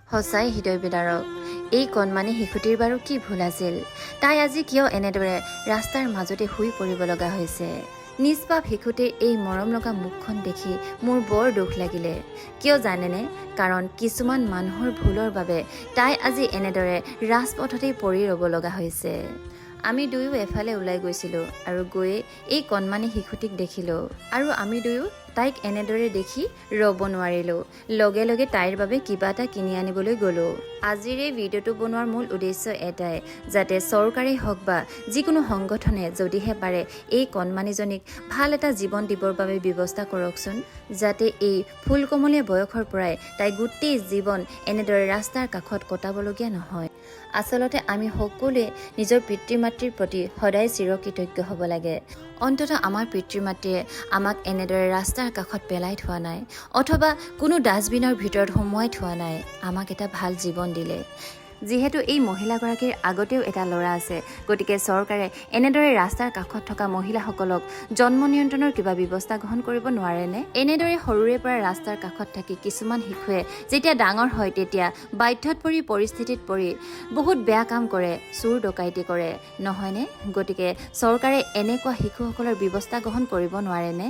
সঁচাই হৃদয় বিদাৰক। এই কণমানি শিশুটিৰ বাৰু কি ভুল আছিল? তাই আজি কিয় এনেদৰে ৰাস্তাৰ মাজতে শুই পৰিব লগা হৈছে? নিষ্পাপ শিশুটিৰ এই মৰম লগা মুখখন দেখি মোৰ বৰ দুখ লাগিলে। কিয় জানেনে? কাৰণ কিছুমান মানুহৰ ভুলৰ বাবে তাই আজি এনেদৰে ৰাজপথতেই পৰি ৰ'ব লগা হৈছে। আমি দুয়ো এফালে ওলাই গৈছিলোঁ আৰু গৈয়ে এই কণমানি শিশুটিক দেখিলোঁ আৰু আমি দুয়ো তাইক এনেদৰে দেখি ৰ'ব নোৱাৰিলোঁ। লগে লগে তাইৰ বাবে কিবা এটা কিনি আনিবলৈ গ'লোঁ। আজিৰ এই ভিডিঅ'টো বনোৱাৰ মূল উদ্দেশ্য এটাই, যাতে চৰকাৰেই হওক বা যিকোনো সংগঠনে যদিহে পাৰে এই কণমানিজনীক ভাল এটা জীৱন দিবৰ বাবে ব্যৱস্থা কৰকচোন, যাতে এই ফুলকমলীয়া বয়সৰ পৰাই তাই গোটেই জীৱন এনেদৰে ৰাস্তাৰ কাষত কটাবলগীয়া নহয়। আচলতে আমি সকলোৱে নিজৰ পিতৃ মাতৃৰ প্ৰতি সদায় চিৰকৃতজ্ঞ হ'ব লাগে। অন্ততঃ আমাৰ পিতৃ মাতৃয়ে আমাক এনেদৰে ৰাস্তাৰ কাষত পেলাই থোৱা নাই অথবা কোনো ডাষ্টবিনৰ ভিতৰত সোমোৱাই থোৱা নাই, আমাক এটা ভাল জীৱন দিলে। যিহেতু এই মহিলাগৰাকীৰ আগতেও এটা ল'ৰা আছে, গতিকে চৰকাৰে এনেদৰে ৰাস্তাৰ কাষত থকা মহিলাসকলক জন্ম নিয়ন্ত্ৰণৰ কিবা ব্যৱস্থা গ্ৰহণ কৰিব নোৱাৰেনে? এনেদৰে সৰুৰে পৰা ৰাস্তাৰ কাষত থাকি কিছুমান শিশুৱে যেতিয়া ডাঙৰ হয় তেতিয়া বাধ্যত পৰি পৰিস্থিতিত পৰি বহুত বেয়া কাম কৰে, চুৰ ডকাইতি কৰে, নহয়নে? গতিকে চৰকাৰে এনেকুৱা শিশুসকলৰ ব্যৱস্থা গ্ৰহণ কৰিব নোৱাৰেনে?